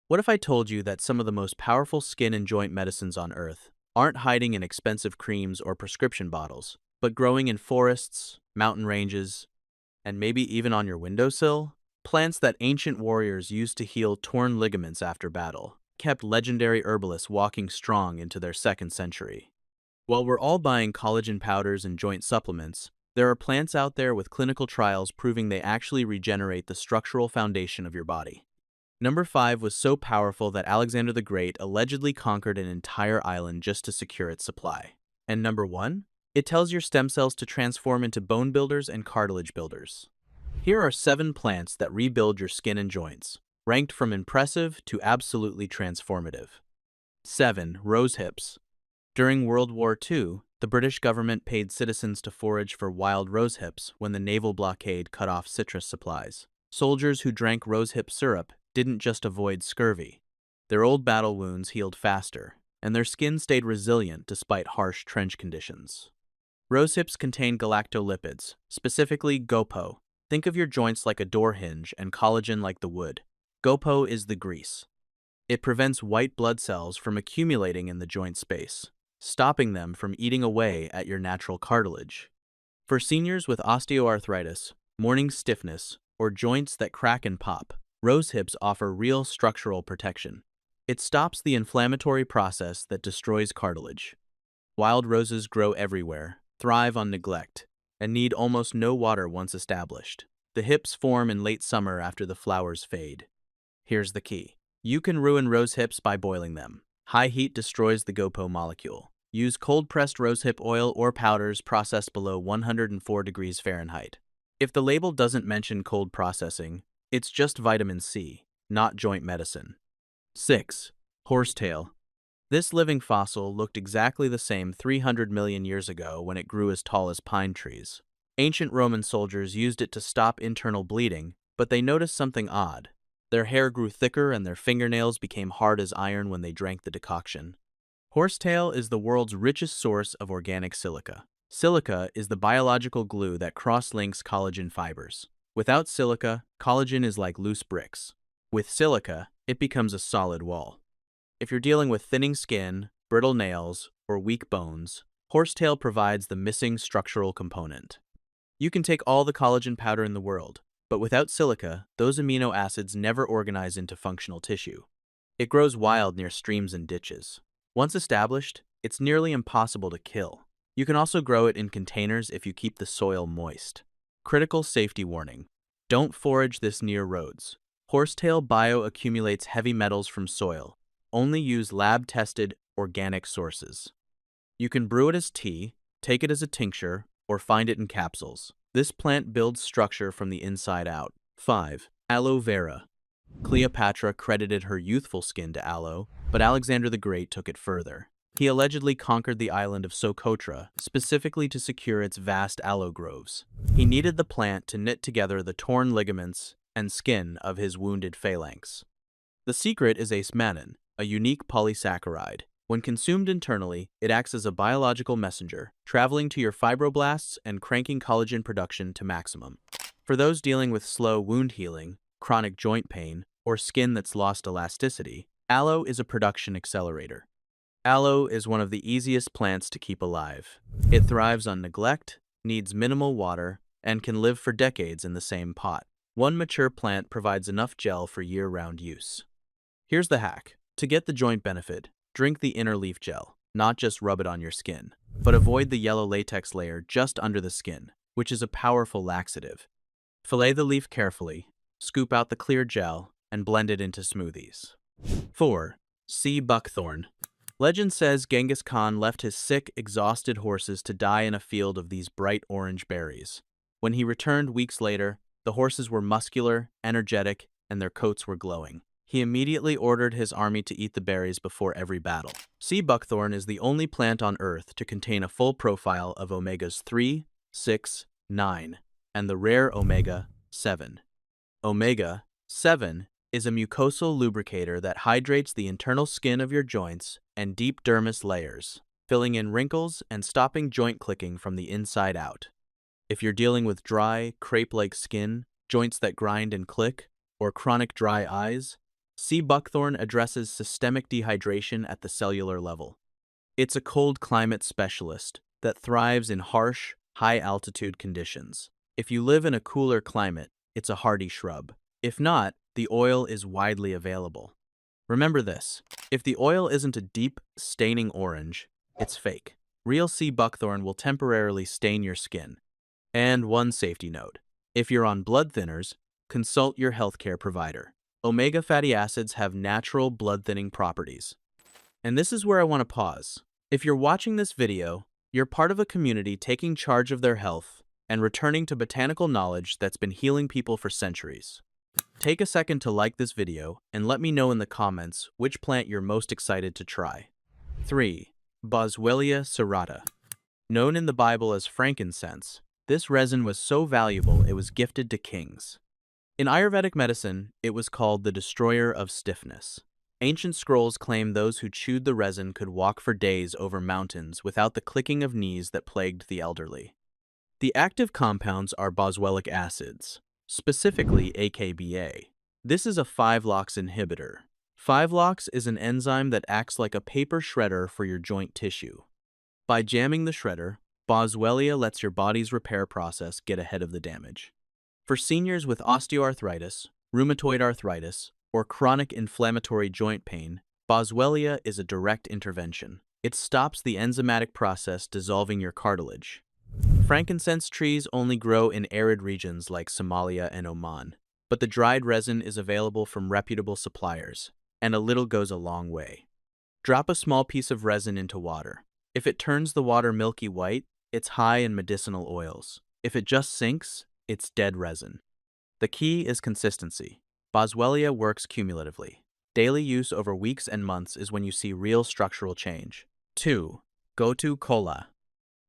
What if I told you that some of the most powerful skin and joint medicines on Earth aren't hiding in expensive creams or prescription bottles, but growing in forests, mountain ranges, and maybe even on your windowsill? Plants that ancient warriors used to heal torn ligaments after battle kept legendary herbalists walking strong into their second century. While we're all buying collagen powders and joint supplements, there are plants out there with clinical trials proving they actually regenerate the structural foundation of your body. Number 5 was so powerful that Alexander the Great allegedly conquered an entire island just to secure its supply. And number 1? It tells your stem cells to transform into bone builders and cartilage builders. Here are 7 plants that rebuild your skin and joints, ranked from impressive to absolutely transformative. 7. Rose hips. During World War II, the British government paid citizens to forage for wild rose hips when the naval blockade cut off citrus supplies. Soldiers who drank rosehip syrup didn't just avoid scurvy. Their old battle wounds healed faster, and their skin stayed resilient despite harsh trench conditions. Rosehips contain galactolipids, specifically GoPo. Think of your joints like a door hinge and collagen like the wood. GoPo is the grease. It prevents white blood cells from accumulating in the joint space, stopping them from eating away at your natural cartilage. For seniors with osteoarthritis, morning stiffness, or joints that crack and pop, rose hips offer real structural protection. It stops the inflammatory process that destroys cartilage. Wild roses grow everywhere, thrive on neglect, and need almost no water once established. The hips form in late summer after the flowers fade. Here's the key. You can ruin rose hips by boiling them. High heat destroys the GoPo molecule. Use cold-pressed rosehip oil or powders processed below 104 degrees Fahrenheit. If the label doesn't mention cold processing, it's just vitamin C, not joint medicine. 6. Horsetail. This living fossil looked exactly the same 300 million years ago when it grew as tall as pine trees. Ancient Roman soldiers used it to stop internal bleeding, but they noticed something odd. Their hair grew thicker and their fingernails became hard as iron when they drank the decoction. Horsetail is the world's richest source of organic silica. Silica is the biological glue that cross-links collagen fibers. Without silica, collagen is like loose bricks. With silica, it becomes a solid wall. If you're dealing with thinning skin, brittle nails, or weak bones, horsetail provides the missing structural component. You can take all the collagen powder in the world, but without silica, those amino acids never organize into functional tissue. It grows wild near streams and ditches. Once established, it's nearly impossible to kill. You can also grow it in containers if you keep the soil moist. Critical safety warning. Don't forage this near roads. Horsetail bioaccumulates heavy metals from soil. Only use lab-tested, organic sources. You can brew it as tea, take it as a tincture, or find it in capsules. This plant builds structure from the inside out. 5. Aloe vera. Cleopatra credited her youthful skin to aloe, but Alexander the Great took it further. He allegedly conquered the island of Socotra, specifically to secure its vast aloe groves. He needed the plant to knit together the torn ligaments and skin of his wounded phalanx. The secret is acemannan, a unique polysaccharide. When consumed internally, it acts as a biological messenger, traveling to your fibroblasts and cranking collagen production to maximum. For those dealing with slow wound healing, chronic joint pain, or skin that's lost elasticity, aloe is a production accelerator. Aloe is one of the easiest plants to keep alive. It thrives on neglect, needs minimal water, and can live for decades in the same pot. One mature plant provides enough gel for year-round use. Here's the hack. To get the joint benefit, drink the inner leaf gel, not just rub it on your skin, but avoid the yellow latex layer just under the skin, which is a powerful laxative. Fillet the leaf carefully, scoop out the clear gel, and blend it into smoothies. 4. Sea buckthorn. Legend says Genghis Khan left his sick, exhausted horses to die in a field of these bright orange berries. When he returned weeks later, the horses were muscular, energetic, and their coats were glowing. He immediately ordered his army to eat the berries before every battle. Sea buckthorn is the only plant on Earth to contain a full profile of omegas 3, 6, 9, and the rare omega 7. Omega 7 is a mucosal lubricator that hydrates the internal skin of your joints and deep dermis layers, filling in wrinkles and stopping joint clicking from the inside out. If you're dealing with dry, crepe-like skin, joints that grind and click, or chronic dry eyes, Sea buckthorn addresses systemic dehydration at the cellular level. It's a cold climate specialist that thrives in harsh, high-altitude conditions. If you live in a cooler climate, it's a hardy shrub. If not, the oil is widely available. Remember this: if the oil isn't a deep, staining orange, it's fake. Real sea buckthorn will temporarily stain your skin. And one safety note: if you're on blood thinners, consult your healthcare provider. Omega fatty acids have natural blood-thinning properties. And this is where I want to pause. If you're watching this video, you're part of a community taking charge of their health and returning to botanical knowledge that's been healing people for centuries. Take a second to like this video and let me know in the comments which plant you're most excited to try. 3. Boswellia serrata. Known in the Bible as frankincense, this resin was so valuable it was gifted to kings. In Ayurvedic medicine, it was called the destroyer of stiffness. Ancient scrolls claim those who chewed the resin could walk for days over mountains without the clicking of knees that plagued the elderly. The active compounds are boswellic acids, specifically AKBA. This is a 5-LOX inhibitor. 5-LOX is an enzyme that acts like a paper shredder for your joint tissue. By jamming the shredder, Boswellia lets your body's repair process get ahead of the damage. For seniors with osteoarthritis, rheumatoid arthritis, or chronic inflammatory joint pain, Boswellia is a direct intervention. It stops the enzymatic process dissolving your cartilage. Frankincense trees only grow in arid regions like Somalia and Oman, but the dried resin is available from reputable suppliers, and a little goes a long way. Drop a small piece of resin into water. If it turns the water milky white, it's high in medicinal oils. If it just sinks, it's dead resin. The key is consistency. Boswellia works cumulatively. Daily use over weeks and months is when you see real structural change. 2. Gotu kola.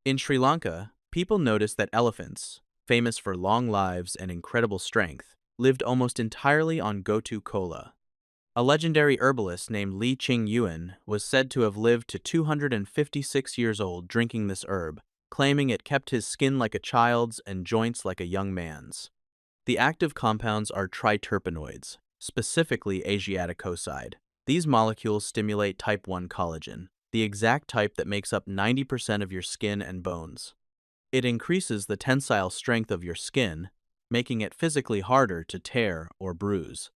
In Sri Lanka, people noticed that elephants, famous for long lives and incredible strength, lived almost entirely on gotu kola. A legendary herbalist named Lee Ching Yuen was said to have lived to 256 years old drinking this herb, claiming it kept his skin like a child's and joints like a young man's. The active compounds are triterpenoids, specifically Asiaticoside. These molecules stimulate type 1 collagen, the exact type that makes up 90% of your skin and bones. It increases the tensile strength of your skin, making it physically harder to tear or bruise.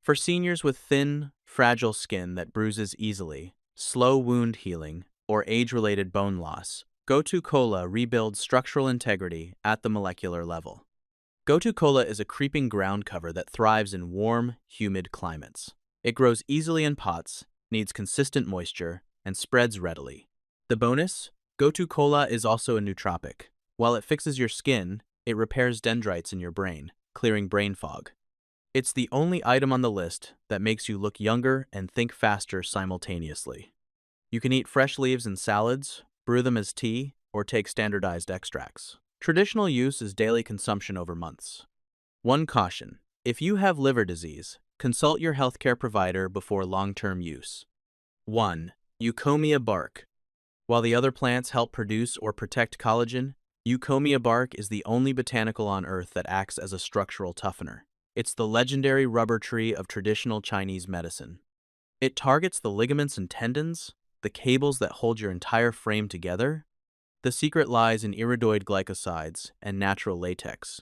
For seniors with thin, fragile skin that bruises easily, slow wound healing, or age-related bone loss, Gotu kola rebuilds structural integrity at the molecular level. Gotu kola is a creeping ground cover that thrives in warm, humid climates. It grows easily in pots, needs consistent moisture, and spreads readily. The bonus? Gotu kola is also a nootropic. While it fixes your skin, it repairs dendrites in your brain, clearing brain fog. It's the only item on the list that makes you look younger and think faster simultaneously. You can eat fresh leaves in salads, brew them as tea, or take standardized extracts. Traditional use is daily consumption over months. One caution: if you have liver disease, consult your healthcare provider before long-term use. 1. Eucommia bark. While the other plants help produce or protect collagen, Eucommia bark is the only botanical on Earth that acts as a structural toughener. It's the legendary rubber tree of traditional Chinese medicine. It targets the ligaments and tendons, the cables that hold your entire frame together. The secret lies in iridoid glycosides and natural latex.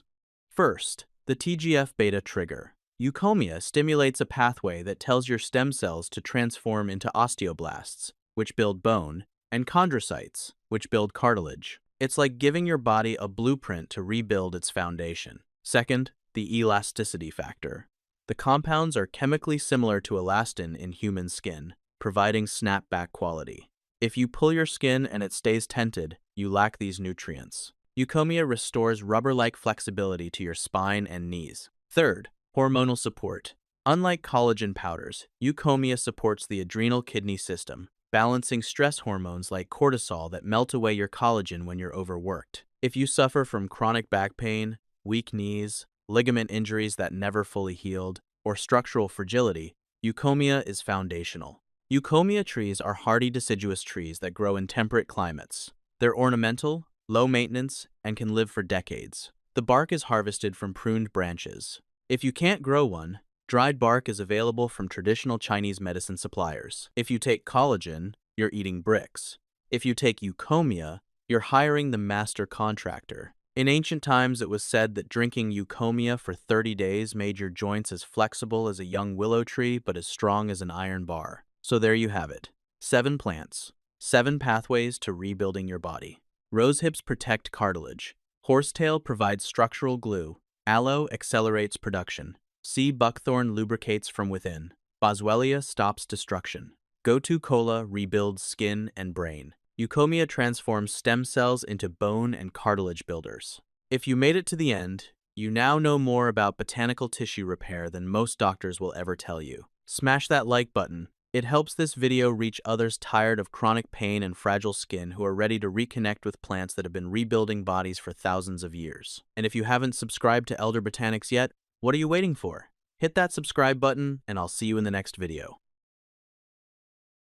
First, the TGF-beta trigger. Eucommia stimulates a pathway that tells your stem cells to transform into osteoblasts, which build bone, and chondrocytes, which build cartilage. It's like giving your body a blueprint to rebuild its foundation. Second, the elasticity factor. The compounds are chemically similar to elastin in human skin, providing snapback quality. If you pull your skin and it stays tented, you lack these nutrients. Eucommia restores rubber-like flexibility to your spine and knees. Third, hormonal support. Unlike collagen powders, Eucommia supports the adrenal kidney system, balancing stress hormones like cortisol that melt away your collagen when you're overworked. If you suffer from chronic back pain, weak knees, ligament injuries that never fully healed, or structural fragility, Eucommia is foundational. Eucommia trees are hardy deciduous trees that grow in temperate climates. They're ornamental, low maintenance, and can live for decades. The bark is harvested from pruned branches. If you can't grow one, Dried bark is available from traditional Chinese medicine suppliers. If you take collagen, you're eating bricks. If you take eucomia, you're hiring the master contractor. In ancient times, it was said that drinking eucomia for 30 days made your joints as flexible as a young willow tree but as strong as an iron bar. So there you have it. 7 plants. 7 pathways to rebuilding your body. Rose hips protect cartilage. Horsetail provides structural glue. Aloe accelerates production. Sea buckthorn lubricates from within. Boswellia stops destruction. Gotu kola rebuilds skin and brain. Eucomia transforms stem cells into bone and cartilage builders. If you made it to the end, you now know more about botanical tissue repair than most doctors will ever tell you. Smash that like button. It helps this video reach others tired of chronic pain and fragile skin who are ready to reconnect with plants that have been rebuilding bodies for thousands of years. And if you haven't subscribed to Elder Botanics yet, what are you waiting for? Hit that subscribe button, and I'll see you in the next video.